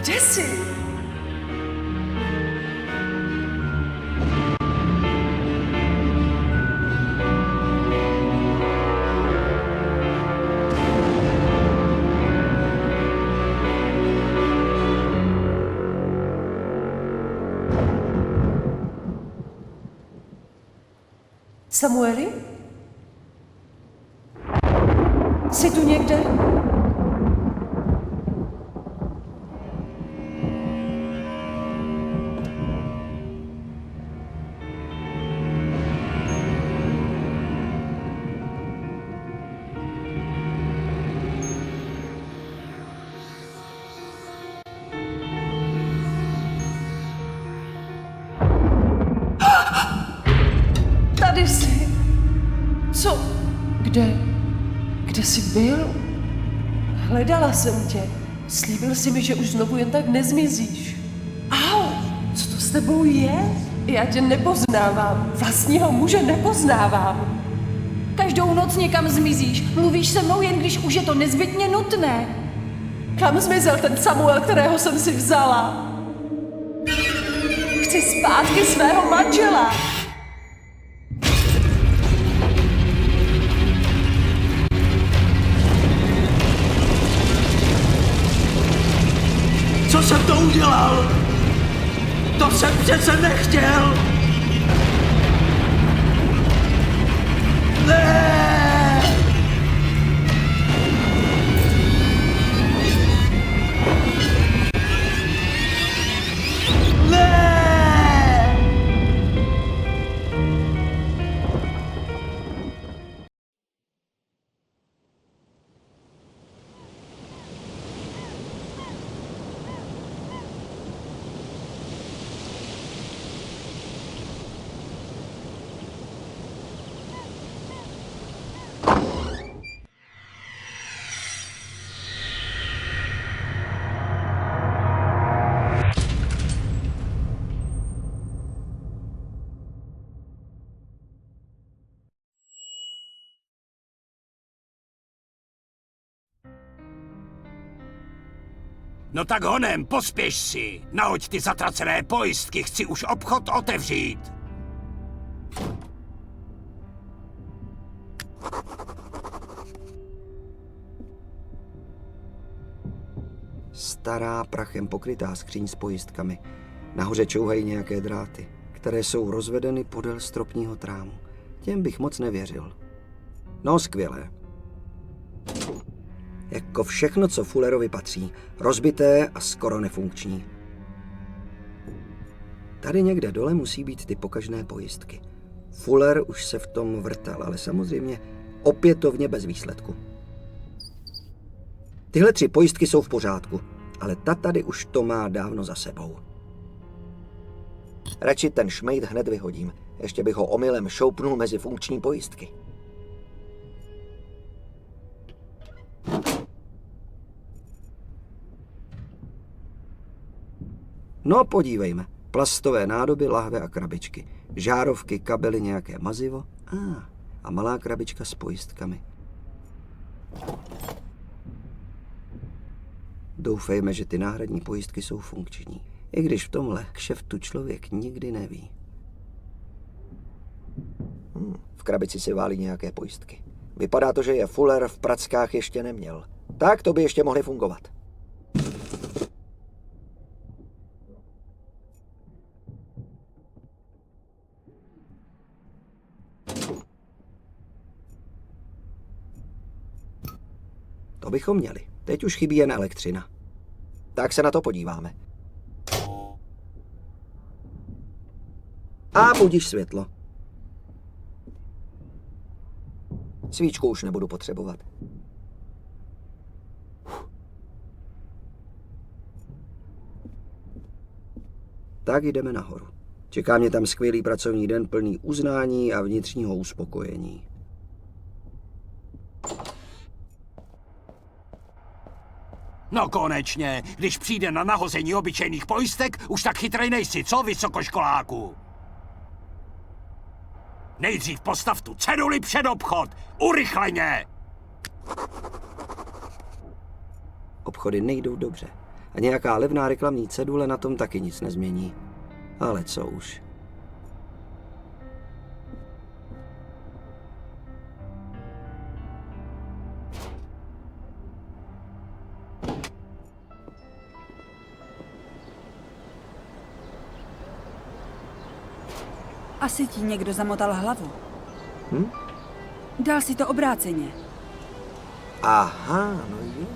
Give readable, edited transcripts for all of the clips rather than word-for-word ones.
Kde jsi? Samueli? Jsi tu někde? Tady jsi. Co? Kde jsi byl? Hledala jsem tě. Slíbil jsi mi, že už znovu jen tak nezmizíš. Au, co to s tebou je? Já tě nepoznávám. Vlastního muže nepoznávám. Každou noc někam zmizíš. Mluvíš se mnou jen když už je to nezbytně nutné. Kam zmizel ten Samuel, kterého jsem si vzala? Chci zpátky svého manžela. Co jsem to udělal? To jsem přece nechtěl! Ne! No tak honem, pospěš si. Nahoď ty zatracené pojistky, chci už obchod otevřít. Stará prachem pokrytá skříň s pojistkami. Nahoře čouhají nějaké dráty, které jsou rozvedeny podél stropního trámu. Těm bych moc nevěřil. No skvělé. Jako všechno, co Fullerovi patří. Rozbité a skoro nefunkční. Tady někde dole musí být ty pokažné pojistky. Fuller už se v tom vrtal, ale samozřejmě opětovně bez výsledku. Tyhle 3 pojistky jsou v pořádku, ale ta tady už to má dávno za sebou. Radši ten šmejd hned vyhodím. Ještě bych ho omylem šoupnul mezi funkční pojistky. No podívejme. Plastové nádoby, lahve a krabičky. Žárovky, kabely, nějaké mazivo. A malá krabička s pojistkami. Doufejme, že ty náhradní pojistky jsou funkční. I když v tomhle kšeftu člověk nikdy neví. V krabici se válí nějaké pojistky. Vypadá to, že je Fuller v prackách ještě neměl. Tak to by ještě mohly fungovat. To bychom měli. Teď už chybí jen elektřina. Tak se na to podíváme. A budiž světlo. Svíčku už nebudu potřebovat. Tak jdeme nahoru. Čeká mě tam skvělý pracovní den plný uznání a vnitřního uspokojení. No konečně, když přijde na nahození obyčejných pojistek, už tak chytrej nejsi, co, vysokoškoláku? Nejdřív postav tu ceduli před obchod, urychleně! Obchody nejdou dobře. A nějaká levná reklamní cedule na tom taky nic nezmění. Ale co už. Asi ti někdo zamotal hlavu. Hm? Dal si to obráceně. Aha, no jo.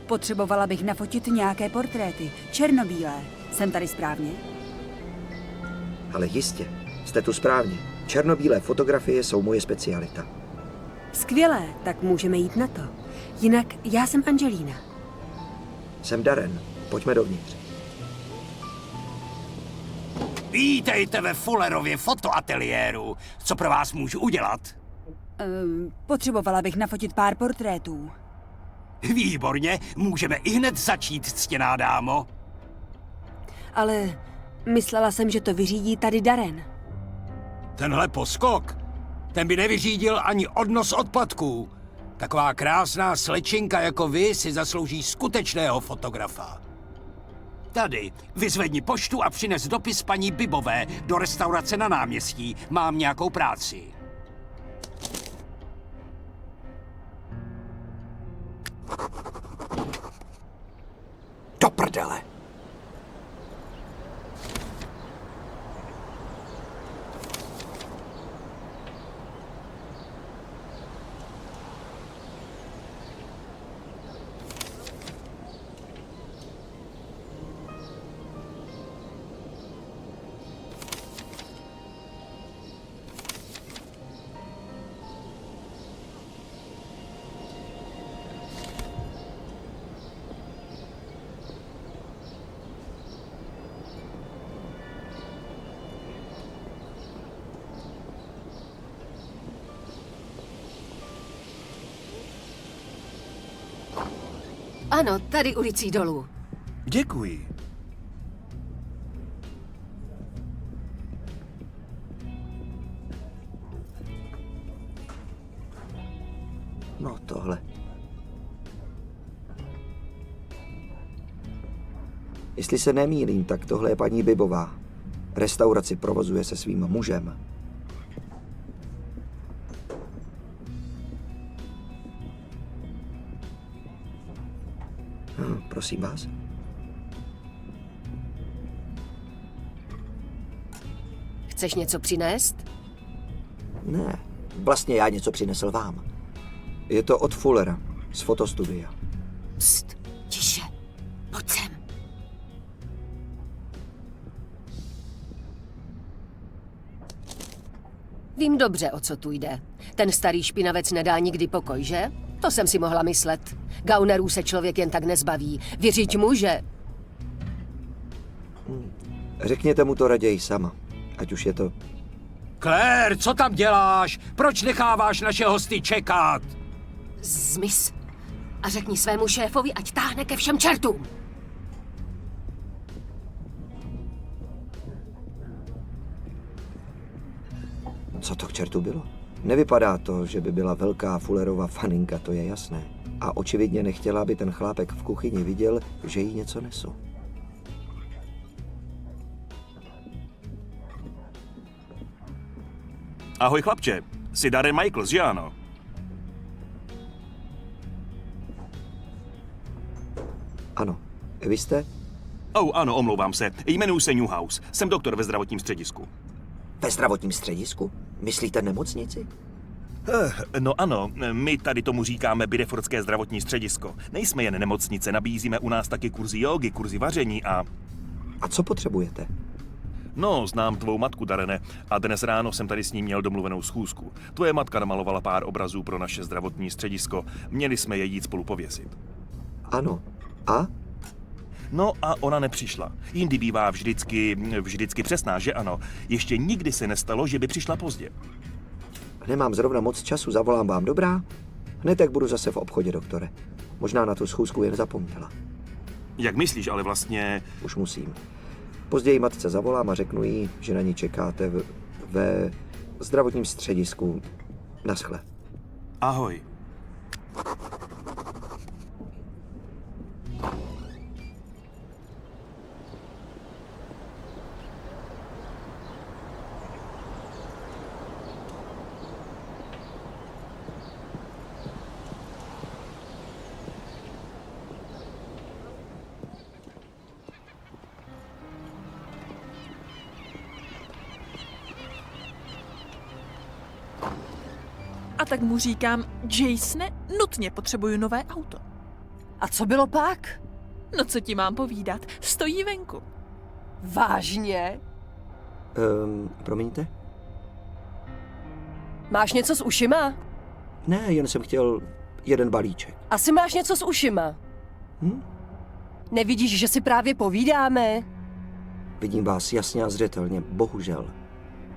Potřebovala bych nafotit nějaké portréty. Černobílé. Jsem tady správně? Ale jistě, jste tu správně. Černobílé fotografie jsou moje specialita. Skvělé, tak můžeme jít na to. Jinak já jsem Angelina. Jsem Darren, pojďme dovnitř. Vítejte ve Fullerově fotoateliéru. Co pro vás můžu udělat? Potřebovala bych nafotit pár portrétů. Výborně, můžeme ihned začít, ctěná dámo. Ale myslela jsem, že to vyřídí tady Darren. Tenhle poskok, ten by nevyřídil ani odnos odpadků. Taková krásná slečinka jako vy si zaslouží skutečného fotografa. Tady, vyzvedni poštu a přines dopis paní Bibové do restaurace na náměstí. Mám nějakou práci. Do prdele! Ano, tady ulicí dolů. Děkuji. No tohle. Jestli se nemýlím, tak tohle je paní Bibová. Restauraci provozuje se svým mužem. Prosím vás. Chceš něco přinést? Ne, vlastně já něco přinesl vám. Je to od Fullera, z fotostudia. Pst, tiše, pojď sem. Vím dobře, o co tu jde. Ten starý špinavec nedá nikdy pokoj, že? To jsem si mohla myslet. Gaunerů se člověk jen tak nezbaví. Věřiť může. Řekněte mu to raději sama, ať už je to... Claire, co tam děláš? Proč necháváš naše hosty čekat? Zmiz. A řekni svému šéfovi, ať táhne ke všem čertům. Co to k čertu bylo? Nevypadá to, že by byla velká Fullerova faninka, to je jasné. A očividně nechtěla, aby ten chlápek v kuchyni viděl, že jí něco nesu. Ahoj chlapče, jsi Darren Michaels, že ano? Ano. Vy jste? Ano, omlouvám se. Jmenuji se Newhouse. Jsem doktor ve zdravotním středisku. Ve zdravotním středisku? Myslíte nemocnici? No ano, my tady tomu říkáme Bidefordské zdravotní středisko. Nejsme jen nemocnice, nabízíme u nás taky kurzy jógy, kurzy vaření a... A co potřebujete? No, znám tvou matku, Darene, a dnes ráno jsem tady s ní měl domluvenou schůzku. Tvoje matka namalovala pár obrazů pro naše zdravotní středisko. Měli jsme je jít spolu pověsit. Ano. A? No a ona nepřišla. Jindy bývá vždycky přesná, že ano. Ještě nikdy se nestalo, že by přišla pozdě. Nemám zrovna moc času, zavolám vám, dobrá? Hned jak budu zase v obchodě, doktore. Možná na tu schůzku jen zapomněla. Jak myslíš, ale vlastně... Už musím. Později matce zavolám a řeknu jí, že na ní čekáte ve zdravotním středisku. Naschle. Ahoj. A tak mu říkám, Jasone, nutně potřebuju nové auto. A co bylo pak? No co ti mám povídat, stojí venku. Vážně? Promiňte? Máš něco s ušima? Ne, jen jsem chtěl jeden balíček. Asi máš něco s ušima. Nevidíš, že si právě povídáme? Vidím vás jasně a zřetelně, bohužel.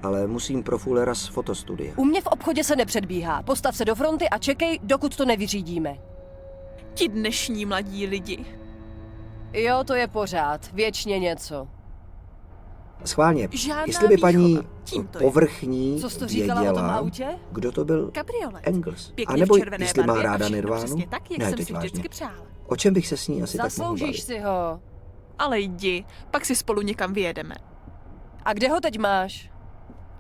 Ale musím pro Fullera z fotostudia. U mě v obchodě se nepředbíhá. Postav se do fronty a čekej, dokud to nevyřídíme. Ti dnešní mladí lidi. Jo, to je pořád. Věčně něco. Schválně, Žádná jestli by paní výchova. Tím to je. povrchní Co jsi to říkala o tom věděla, autě? kdo to byl Kabriolet. Engels. Pěkně A nebo v červené jestli má barvě a ráda všechno Nirvánu. přesně tak, jak Ne, jsem teď si vážně. vždycky přála. O čem bych se s ní asi tak mohl Zasloužíš bavit? si ho. Ale jdi, pak si spolu někam vyjedeme. A kde ho teď máš?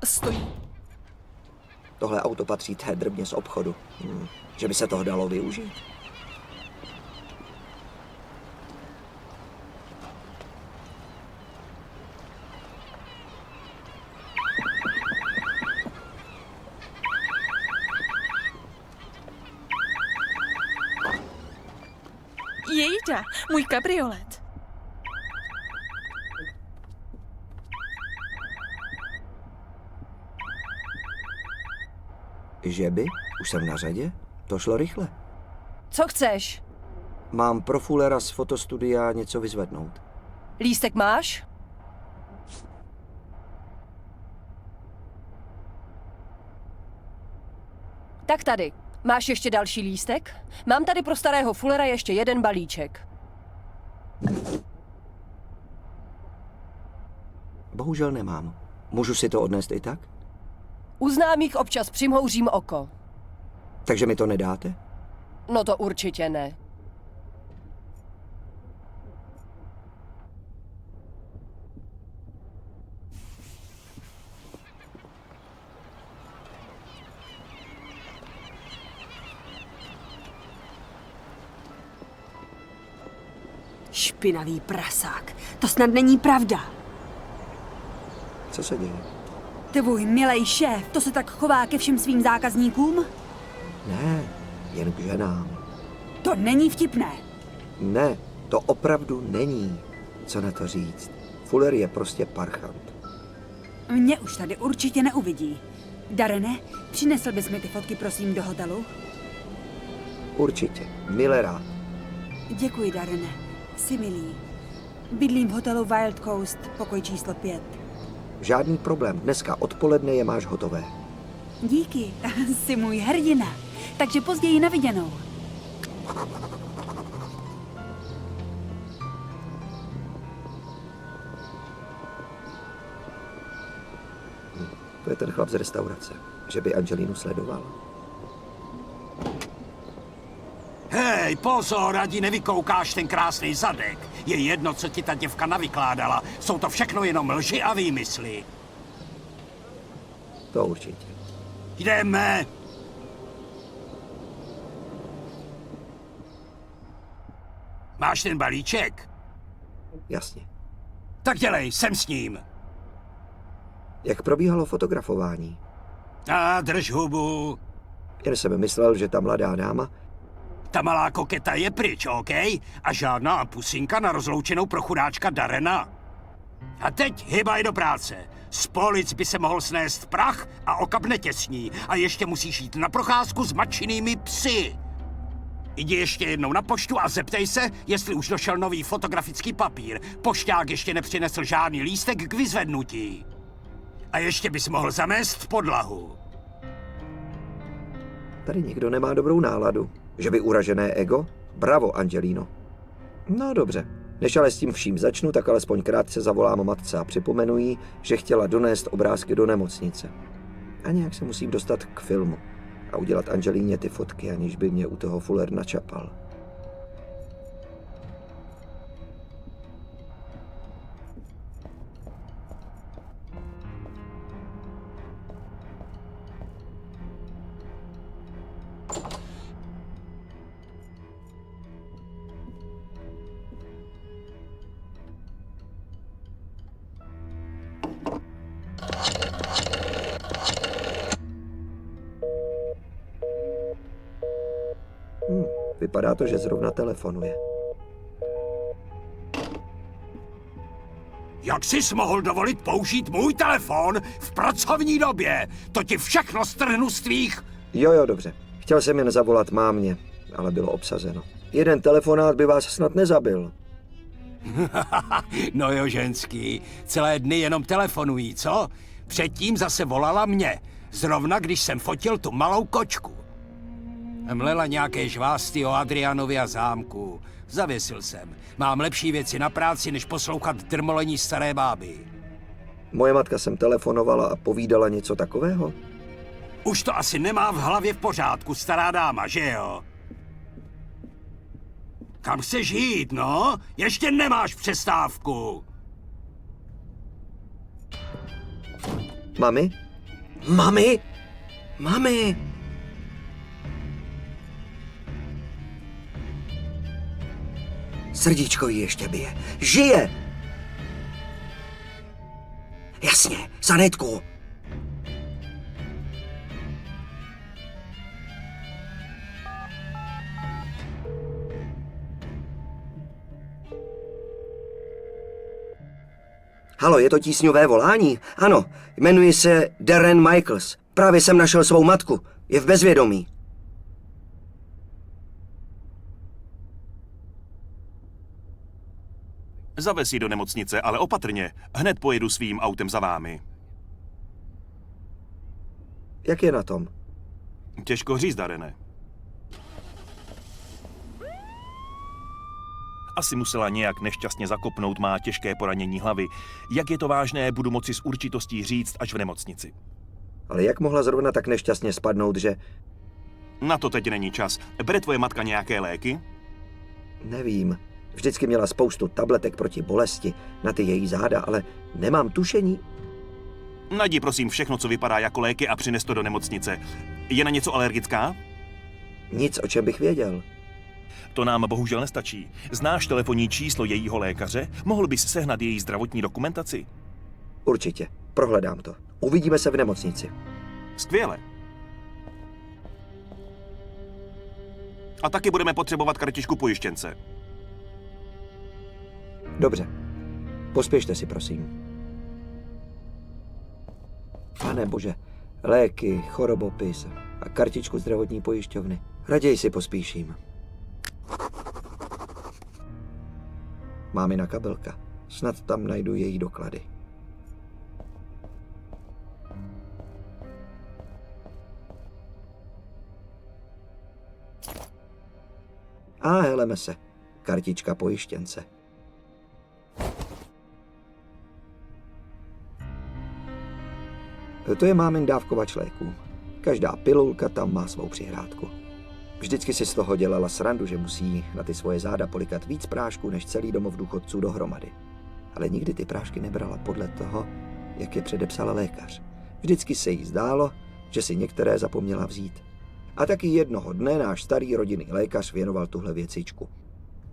Stojí. Tohle auto patří té drbně z obchodu. Že by se toho dalo využít? Jejda, můj kabriolet. Že by? Už jsem na řadě? To šlo rychle. Co chceš? Mám pro Fullera z fotostudia něco vyzvednout. Lístek máš? Tak tady. Máš ještě další lístek? Mám tady pro starého Fullera ještě jeden balíček. Bohužel nemám. Můžu si to odnést i tak? U známých občas přimhouřím oko. Takže mi to nedáte? No to určitě ne. Špinavý prasák. To snad není pravda. Co se děje? Tvůj milej šéf, to se tak chová ke všem svým zákazníkům? Ne, jen k ženám. To není vtipné. Ne, to opravdu není. Co na to říct? Fuller je prostě parchant. Mě už tady určitě neuvidí. Darene, přinesl bys mi ty fotky prosím do hotelu? Určitě, mile rád. Děkuji, Darene. Jsi milý. Bydlím v hotelu Wild Coast, pokoj číslo 5. Žádný problém, dneska odpoledne je máš hotové. Díky, jsi můj hrdina. Takže později na viděnou. To je ten chlap z restaurace, že by Angelinu sledoval. Hej, pozor, ať nevykoukáš ten krásný zadek. Je jedno, co ti ta děvka navykládala. Jsou to všechno jenom lži a výmysly. To určitě. Jdeme! Máš ten balíček? Jasně. Tak dělej, jsem s ním. Jak probíhalo fotografování? A drž hubu. Jen jsem myslel, že ta mladá dáma... Ta malá koketa je pryč, OK? A žádná pusinka na rozloučenou pro chudáčka Darena. A teď hybaj do práce. Z polic by se mohl snést prach a okapne těsní. A ještě musíš jít na procházku s matčinými psy. Jdi ještě jednou na poštu a zeptej se, jestli už došel nový fotografický papír. Pošťák ještě nepřinesl žádný lístek k vyzvednutí. A ještě bys mohl zamést podlahu. Tady nikdo nemá dobrou náladu. Že by uražené ego? Bravo, Angelino. No dobře, Než ale s tím vším začnu, tak alespoň krátce zavolám matce a připomenu jí, že chtěla donést obrázky do nemocnice. A nějak se musím dostat k filmu a udělat Angelíně ty fotky, aniž by mě u toho Fuller načapal. Vypadá to, že zrovna telefonuje. Jak jsi mohl dovolit použít můj telefon v pracovní době? To ti všechno strhnu z tvých... Jo, dobře. Chtěl jsem jen zavolat mámě, ale bylo obsazeno. Jeden telefonát by vás snad nezabil. No jo, ženský, celé dny jenom telefonují, co? Předtím zase volala mě, zrovna když jsem fotil tu malou kočku. Mlela nějaké žvásty o Adrianovi a zámku. Zavěsil jsem. Mám lepší věci na práci, než poslouchat drmolení staré báby. Moje matka sem telefonovala a povídala něco takového? Už to asi nemá v hlavě v pořádku, stará dáma, že jo? Kam chceš jít, no? Ještě nemáš přestávku. Mami? Mami? Mami? Srdíčko jí ještě bije. Žije! Jasně, zanetku. Halo, je to tísňové volání? Ano, jmenuji se Darren Michaels. Právě jsem našel svou matku. Je v bezvědomí. Zavez ji do nemocnice, ale opatrně. Hned pojedu svým autem za vámi. Jak je na tom? Těžko říct, Darene. Asi musela nějak nešťastně zakopnout, má těžké poranění hlavy. Jak je to vážné, budu moci s určitostí říct až v nemocnici. Ale jak mohla zrovna tak nešťastně spadnout, že... Na to teď není čas. Bere tvoje matka nějaké léky? Nevím. Vždycky měla spoustu tabletek proti bolesti na ty její záda, ale nemám tušení. Najdi prosím všechno, co vypadá jako léky a přines to do nemocnice. Je na něco alergická? Nic, o čem bych věděl. To nám bohužel nestačí. Znáš telefonní číslo jejího lékaře? Mohl bys sehnat její zdravotní dokumentaci? Určitě. Prohledám to. Uvidíme se v nemocnici. Skvěle. A taky budeme potřebovat kartičku pojištěnce. Dobře. Pospěšte si, prosím. Pane bože, léky, chorobopis a kartičku zdravotní pojišťovny. Raději si pospíším. Mámina kabelka. Snad tam najdu její doklady. A heleme se. Kartička pojištěnce. To je mámin dávkovač léků. Každá pilulka tam má svou přihrádku. Vždycky si z toho dělala srandu, že musí na ty svoje záda polikat víc prášku než celý domov důchodců dohromady. Ale nikdy ty prášky nebrala podle toho, jak je předepsal lékař. Vždycky se jí zdálo, že si některé zapomněla vzít. A taky jednoho dne náš starý rodinný lékař věnoval tuhle věcičku.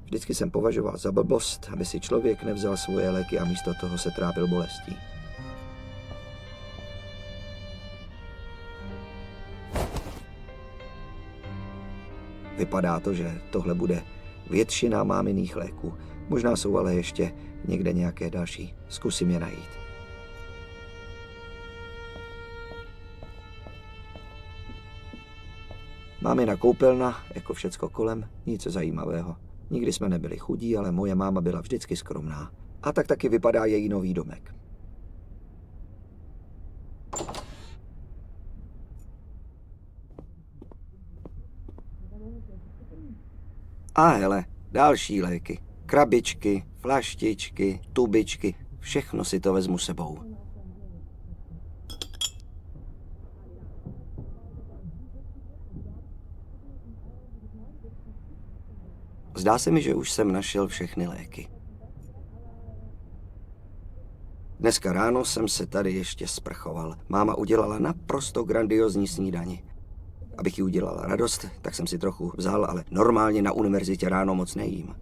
Vždycky jsem považoval za blbost, aby si člověk nevzal svoje léky a místo toho se trápil bolestí. Vypadá to, že tohle bude většina máminých léků. Možná jsou ale ještě někde nějaké další. Zkusím je najít. Mámina koupelna, jako všecko kolem, nic zajímavého. Nikdy jsme nebyli chudí, ale moje máma byla vždycky skromná. A tak taky vypadá její nový domek. A hele, další léky. Krabičky, Flaštičky, tubičky, všechno si to vezmu sebou. Zdá se mi, že už jsem našel všechny léky. Dneska ráno jsem se tady ještě sprchoval. Máma udělala naprosto grandiozní snídani. Abych jí udělala radost, tak jsem si trochu vzal, ale normálně na univerzitě ráno moc nejím.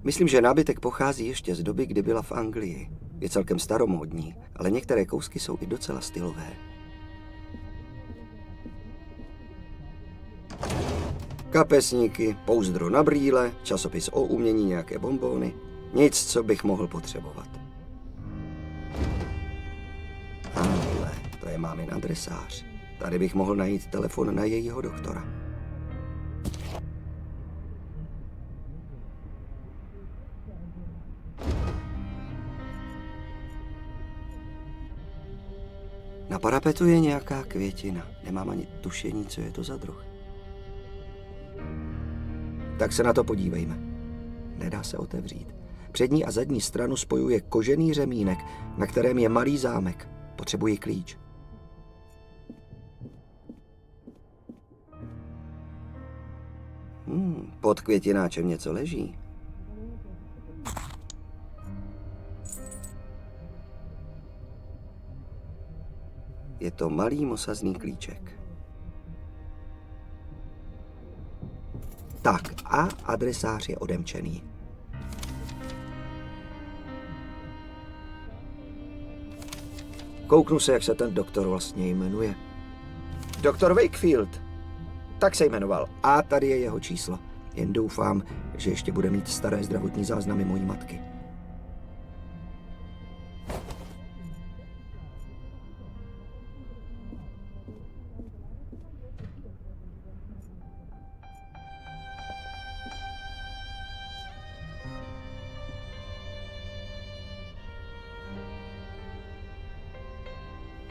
Myslím, že nábytek pochází ještě z doby, kdy byla v Anglii. Je celkem staromódní, ale některé kousky jsou i docela stylové. Kapesníky, pouzdro na brýle, časopis o umění, nějaké bonbóny. Nic, co bych mohl potřebovat. Ale to je mámin adresář. Tady bych mohl najít telefon na jejího doktora. Na parapetu je nějaká květina. Nemám ani tušení, co je to za druh. Tak se na to podívejme. Nedá se otevřít. Přední a zadní stranu spojuje kožený řemínek, na kterém je malý zámek. Potřebuji klíč. Pod květináčem něco leží. Je to malý mosazný klíček. Tak a adresář je odemčený. Kouknu se, jak se ten doktor vlastně jmenuje. Doktor Wakefield. Tak se jmenoval. A tady je jeho číslo. Jen doufám, že ještě bude mít staré zdravotní záznamy mojí matky.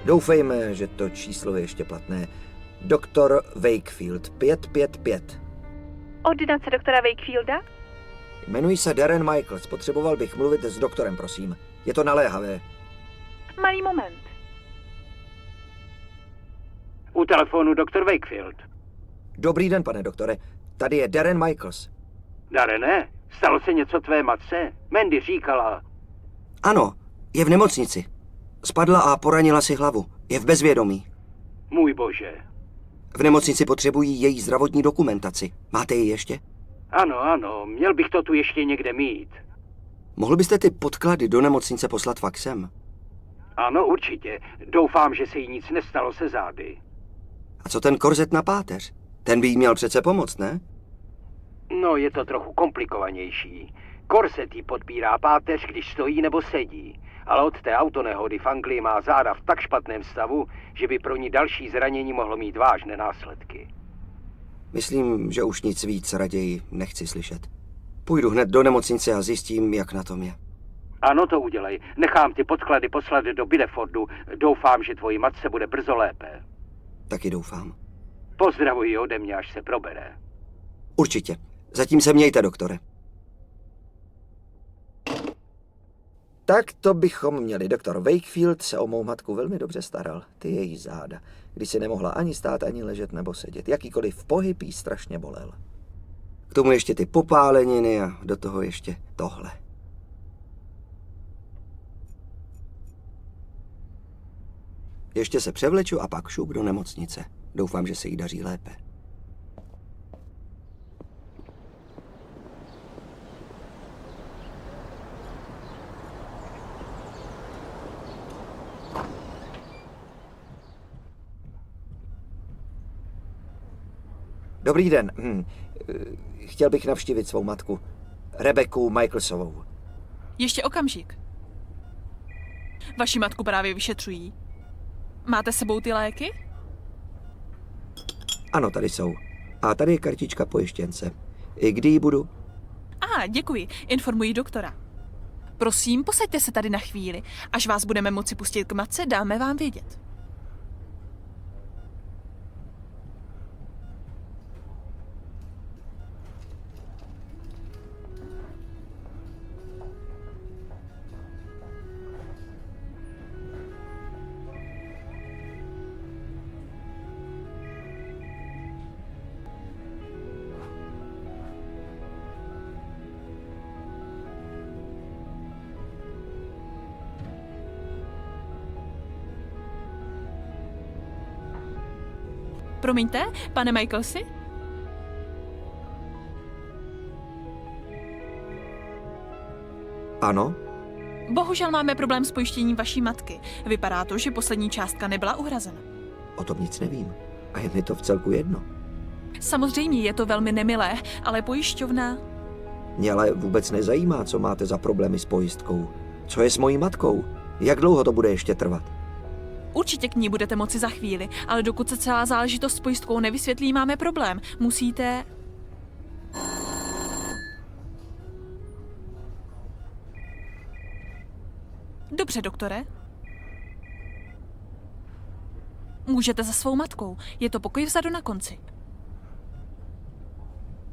Doufejme, že to číslo je ještě platné. Doktor Wakefield 555. Ordinace doktora Wakefielda? Jmenuji se Darren Michaels. Potřeboval bych mluvit s doktorem, prosím. Je to naléhavé. Malý moment. U telefonu doktor Wakefield. Dobrý den, pane doktore. Tady je Darren Michaels. Darene, stalo se něco tvé matce? Mandy říkala. Ano, je v nemocnici. Spadla a poranila si hlavu. Je v bezvědomí. Můj bože. V nemocnici potřebují její zdravotní dokumentaci. Máte ji ještě? Ano, měl bych to tu ještě někde mít. Mohl byste ty podklady do nemocnice poslat faxem? Ano, určitě. Doufám, že se jí nic nestalo se zády. A co ten korzet na páteř? Ten by jí měl přece pomoct, ne? No, je to trochu komplikovanější. Korset jí podpírá páteř, když stojí nebo sedí. Ale od té autonehody v Anglii má záda v tak špatném stavu, že by pro ní další zranění mohlo mít vážné následky. Myslím, že už nic víc raději nechci slyšet. Půjdu hned do nemocnice a zjistím, jak na tom je. Ano, to udělej. Nechám ty podklady poslat do Bidefordu. Doufám, že tvojí matce bude brzo lépe. Taky doufám. Pozdravuji ji ode mě, až se probere. Určitě. Zatím se mějte, doktore. Tak to bychom měli. Doktor Wakefield se o mou matku velmi dobře staral. Ty její záda. Když si nemohla ani stát, ani ležet nebo sedět. Jakýkoliv pohyb jí strašně bolel. K tomu ještě ty popáleniny a do toho ještě tohle. Ještě se převleču a pak šup do nemocnice. Doufám, že se jí daří lépe. Dobrý den. Chtěl bych navštívit svou matku, Rebeku Michaelsovou. Ještě okamžik. Vaši matku právě vyšetřují. Máte s sebou ty léky? Ano, tady jsou. A tady je kartička pojištěnce. I kdy ji budu? Děkuji. Informuji doktora. Prosím, posaďte se tady na chvíli. Až vás budeme moci pustit k matce, dáme vám vědět. Promiňte, pane Michaelsi? Ano? Bohužel máme problém s pojištěním vaší matky. Vypadá to, že poslední částka nebyla uhrazena. O tom nic nevím. A je mi to vcelku jedno. Samozřejmě je to velmi nemilé, ale pojišťovna... Mě ale vůbec nezajímá, co máte za problémy s pojistkou. Co je s mojí matkou? Jak dlouho to bude ještě trvat? Určitě k ní budete moci za chvíli, ale dokud se celá záležitost s pojistkou nevysvětlí, máme problém. Musíte... Dobře, doktore. Můžete za svou matkou. Je to pokoj vzadu na konci.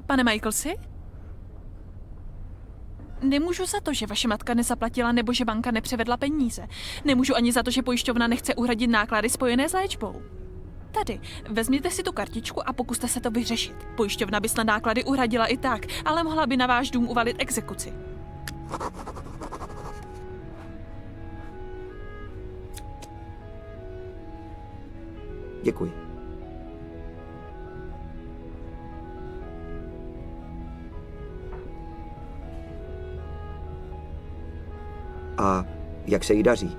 Pane Michaelsi? Nemůžu za to, že vaše matka nezaplatila nebo že banka nepřevedla peníze. Nemůžu ani za to, že pojišťovna nechce uhradit náklady spojené s léčbou. Tady, vezměte si tu kartičku a pokuste se to vyřešit. Pojišťovna by snad náklady uhradila i tak, ale mohla by na váš dům uvalit exekuci. Děkuji. A jak se jí daří?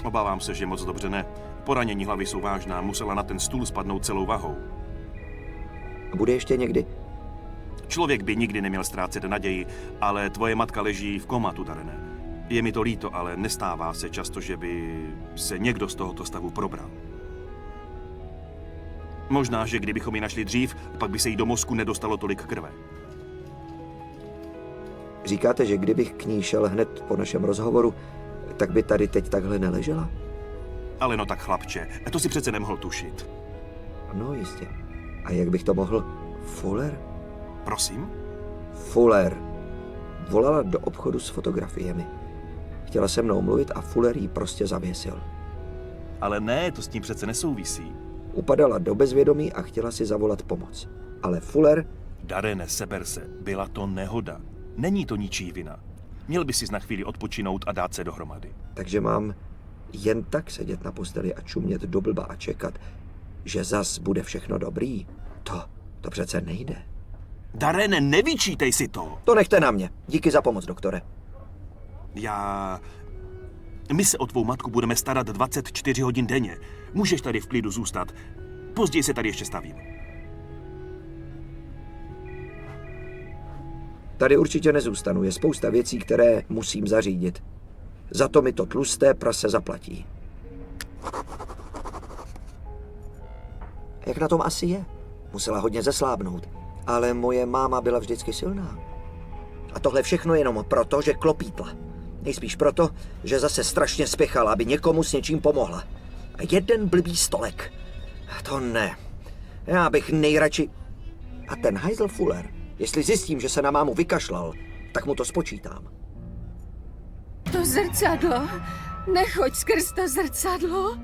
Obávám se, že moc dobře ne. Poranění hlavy jsou vážná, musela na ten stůl spadnout celou vahou. A bude ještě někdy? Člověk by nikdy neměl ztrácet naději, ale tvoje matka leží v komatu, Darene. Je mi to líto, ale nestává se často, že by se někdo z tohoto stavu probral. Možná, že kdybychom ji našli dřív, pak by se jí do mozku nedostalo tolik krve. Říkáte, že kdybych k ní šel hned po našem rozhovoru, tak by tady teď takhle neležela? Ale no tak chlapče, to si přece nemohl tušit. No jistě. A jak bych to mohl? Fuller? Prosím? Fuller. Volala do obchodu s fotografiemi. Chtěla se mnou mluvit a Fuller jí prostě zavěsil. Ale ne, to s tím přece nesouvisí. Upadala do bezvědomí a chtěla si zavolat pomoc. Ale Fuller... Darene, seber se, byla to nehoda. Není to ničí vina. Měl by si na chvíli odpočinout a dát se dohromady. Takže mám jen tak sedět na posteli a čumět do blba a čekat, že zas bude všechno dobrý? To přece nejde. Darene, nevyčítej si to! To nechte na mě. Díky za pomoc, doktore. My se o tvou matku budeme starat 24 hodin denně. Můžeš tady v klidu zůstat. Později se tady ještě stavím. Tady určitě nezůstanu. Je spousta věcí, které musím zařídit. Za to mi to tlusté prase zaplatí. Jak na tom asi je? Musela hodně zeslábnout. Ale moje máma byla vždycky silná. A tohle všechno jenom proto, že klopítla. Nejspíš proto, že zase strašně spěchala, aby někomu s něčím pomohla. A jeden blbý stolek. To ne. Já bych nejradši... A ten hajzl Fuller, jestli zjistím, že se na mámu vykašlal, tak mu to spočítám. To zrcadlo. Nechoď skrz to zrcadlo.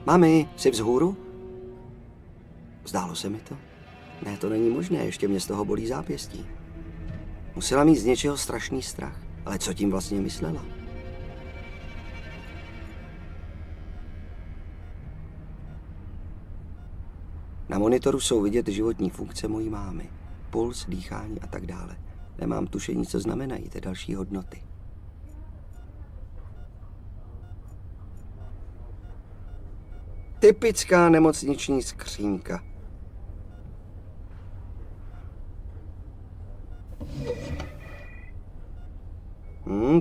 Mami, jsi vzhůru? Zdálo se mi to. Ne, to není možné, ještě mě z toho bolí zápěstí. Musela mít z něčeho strašný strach. Ale co tím vlastně myslela? Na monitoru jsou vidět životní funkce mojí mámy. Puls, dýchání a tak dále. Nemám tušení, co znamenají ty další hodnoty. Typická nemocniční skřínka.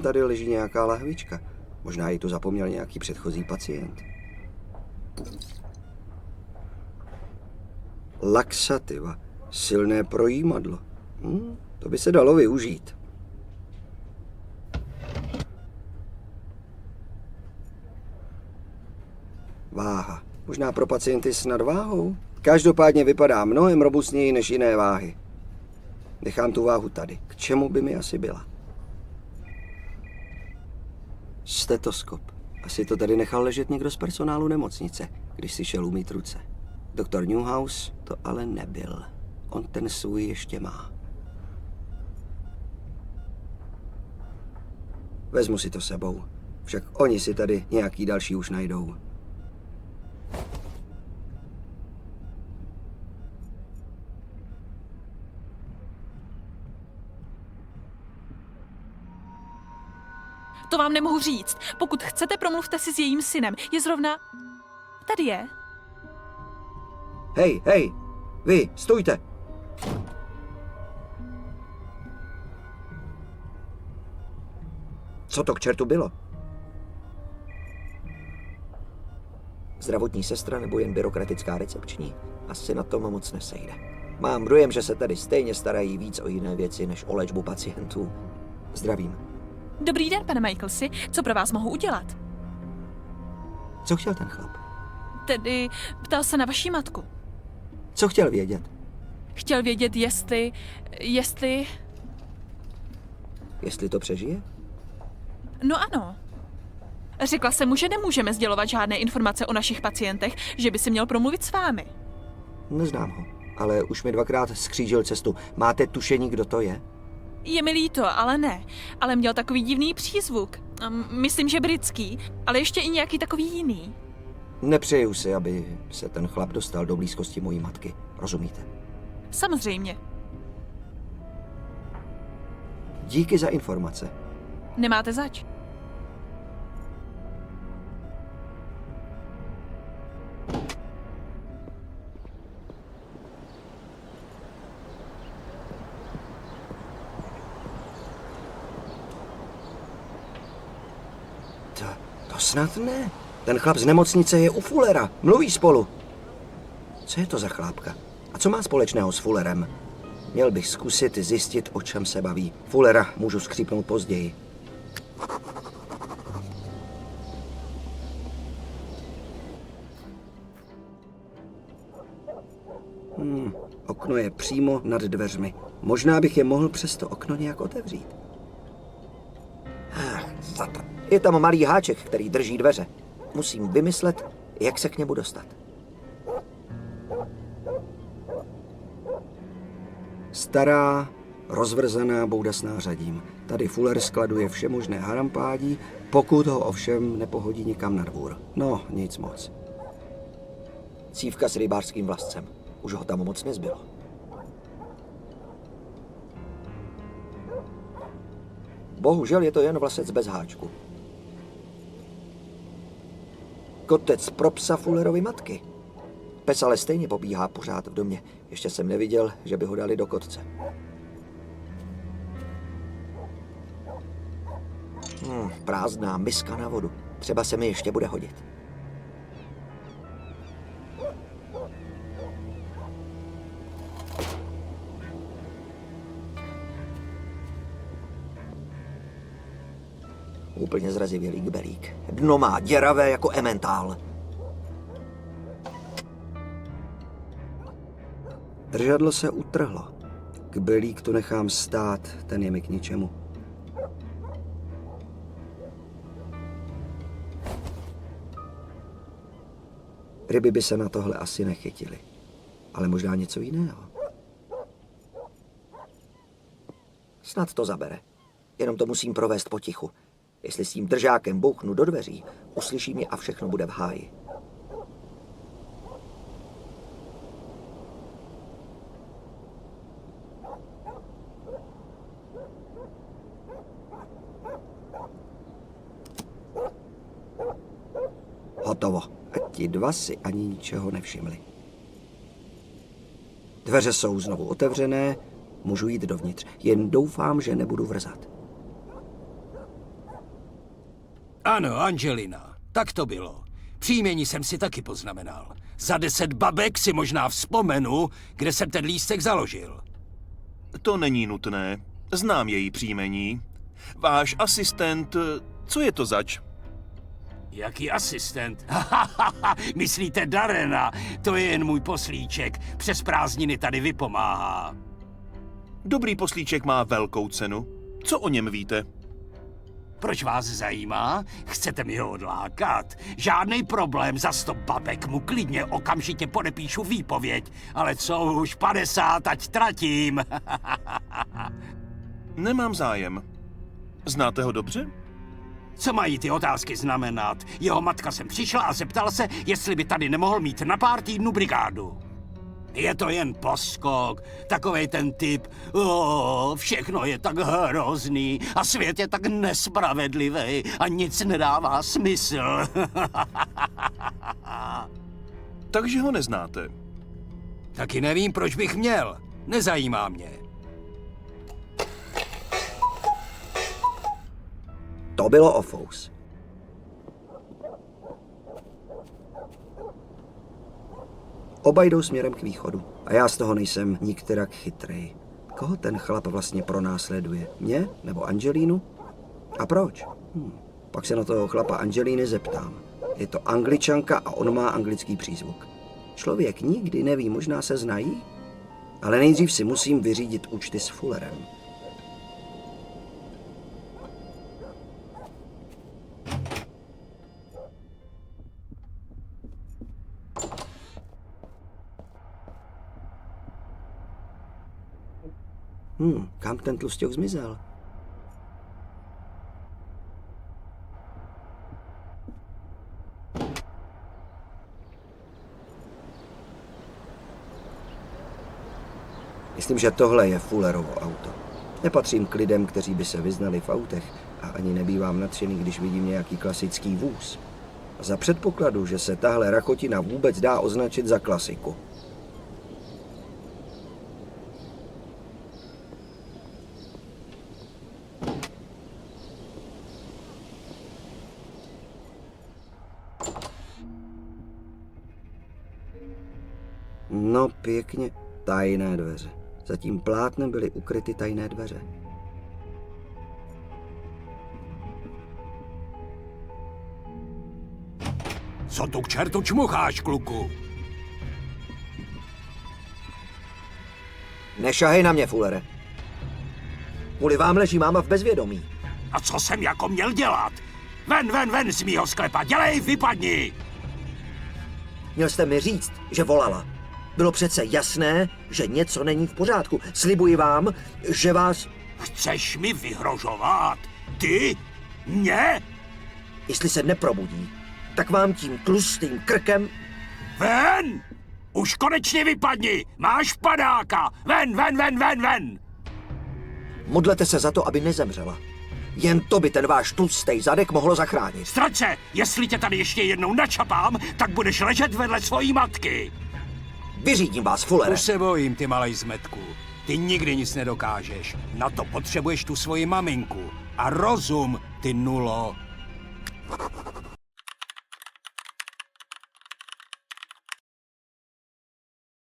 Tady leží nějaká lahvička. Možná ji tu zapomněl nějaký předchozí pacient. Laxativa. Silné projímadlo. To by se dalo využít. Váha. Možná pro pacienty s nadváhou? Každopádně vypadá mnohem robustněji než jiné váhy. Nechám tu váhu tady. K čemu by mi asi byla? Stetoskop. Asi to tady nechal ležet někdo z personálu nemocnice, když si šel umýt ruce. Doktor Newhouse to ale nebyl. On ten svůj ještě má. Vezmu si to sebou. Však oni si tady nějaký další už najdou. To vám nemohu říct. Pokud chcete, promluvte si s jejím synem. Je zrovna... Tady je. Hej, vy, stůjte! Co to k čertu bylo? Zdravotní sestra nebo jen byrokratická recepční? Asi na tom moc nesejde. Mám dojem, že se tady stejně starají víc o jiné věci, než o léčbu pacientů. Zdravím. Dobrý den, pane Michelsi. Co pro vás mohu udělat? Co chtěl ten chlap? Tedy ptal se na vaši matku. Co chtěl vědět? Chtěl vědět, Jestli to přežije? No ano. Řekla jsem mu, že nemůžeme sdělovat žádné informace o našich pacientech, že by si měl promluvit s vámi. Neznám ho, ale už mi 2krát skřížil cestu. Máte tušení, kdo to je? Je mi líto, ale ne. Ale měl takový divný přízvuk. Myslím, že britský, ale ještě i nějaký takový jiný. Nepřeju si, aby se ten chlap dostal do blízkosti mojí matky. Rozumíte? Samozřejmě. Díky za informace. Nemáte zač. To snad ne. Ten chlap z nemocnice je u Fullera. Mluví spolu. Co je to za chlápka? A co má společného s Fullerem? Měl bych zkusit zjistit, o čem se baví. Fullera můžu skřípnout později. Okno je přímo nad dveřmi. Možná bych je mohl přes to okno nějak otevřít. Je tam malý háček, který drží dveře. Musím vymyslet, jak se k němu dostat. Stará, rozvrzaná bouda s nářadím. Tady Fuller skladuje všemožné harampádí, pokud ho ovšem nepohodí někam na dvůr. No, nic moc. Cívka s rybářským vlascem. Už ho tam moc nezbylo. Bohužel je to jen vlasec bez háčku. Kotec pro psa Fullerovy matky. Pes ale stejně pobíhá pořád v domě. Ještě jsem neviděl, že by ho dali do kotce. Prázdná miska na vodu. Třeba se mi ještě bude hodit. Úplně zrazivělý kbelík. Dno má děravé jako ementál. Držadlo se utrhlo. Kbelík tu nechám stát, ten je mi k ničemu. Ryby by se na tohle asi nechytily. Ale možná něco jiného. Snad to zabere. Jenom to musím provést potichu. Jestli s tím držákem bouchnu do dveří, uslyší mě a všechno bude v háji. Hotovo. A ti dva si ani ničeho nevšimli. Dveře jsou znovu otevřené, můžu jít dovnitř. Jen doufám, že nebudu vrzat. Ano, Angelina, tak to bylo. Příjmení jsem si taky poznamenal. Za 10 babek si možná vzpomenu, kde jsem ten lístek založil. To není nutné. Znám její příjmení. Váš asistent, co je to zač? Jaký asistent? Myslíte Darrena? To je jen můj poslíček. Přes prázdniny tady vypomáhá. Dobrý poslíček má velkou cenu. Co o něm víte? Proč vás zajímá? Chcete mi ho odlákat? Žádný problém, za 100 babek mu klidně okamžitě podepíšu výpověď. Ale co už 50, ať tratím. Nemám zájem. Znáte ho dobře? Co mají ty otázky znamenat? Jeho matka sem přišla a zeptala se, jestli by tady nemohl mít na pár týdnů brigádu. Je to jen poskok, takovej ten typ, všechno je tak hrozný a svět je tak nespravedlivý a nic nedává smysl. Takže ho neznáte. Taky nevím, proč bych měl. Nezajímá mě. To bylo ofous. Oba jdou směrem k východu a já z toho nejsem nikterak chytrej. Koho ten chlap vlastně pronásleduje? Mě nebo Angelínu? A proč? Pak se na toho chlapa Angelíny zeptám. Je to Angličanka a on má anglický přízvuk. Člověk nikdy neví, možná se znají? Ale nejdřív si musím vyřídit účty s Fullerem. Kam ten tlusťok zmizel? Myslím, že tohle je Fullerovo auto. Nepatřím k lidem, kteří by se vyznali v autech a ani nebývám nadšený, když vidím nějaký klasický vůz. Za předpokladu, že se tahle rachotina vůbec dá označit za klasiku. No pěkně, tajné dveře. Za tím plátnem byly ukryty tajné dveře. Co tu k čertu čmucháš, kluku? Nešahej na mě, Fullere. Kvůli vám leží máma v bezvědomí. A co jsem jako měl dělat? Ven z mýho sklepa, dělej, vypadni! Měl jste mi říct, že volala. Bylo přece jasné, že něco není v pořádku. Slibuji vám, že vás... Chceš mi vyhrožovat? Ty? Mě? Jestli se neprobudí, tak vám tím tlustým krkem... Ven! Už konečně vypadni! Máš padáka! Ven! Modlete se za to, aby nezemřela. Jen to by ten váš tlustej zadek mohlo zachránit. Strať se! Jestli tě tady ještě jednou načapám, tak budeš ležet vedle svojí matky! Vyřídím vás, Fullere. Už se bojím, ty malej zmetku. Ty nikdy nic nedokážeš. Na to potřebuješ tu svoji maminku. A rozum, ty nulo.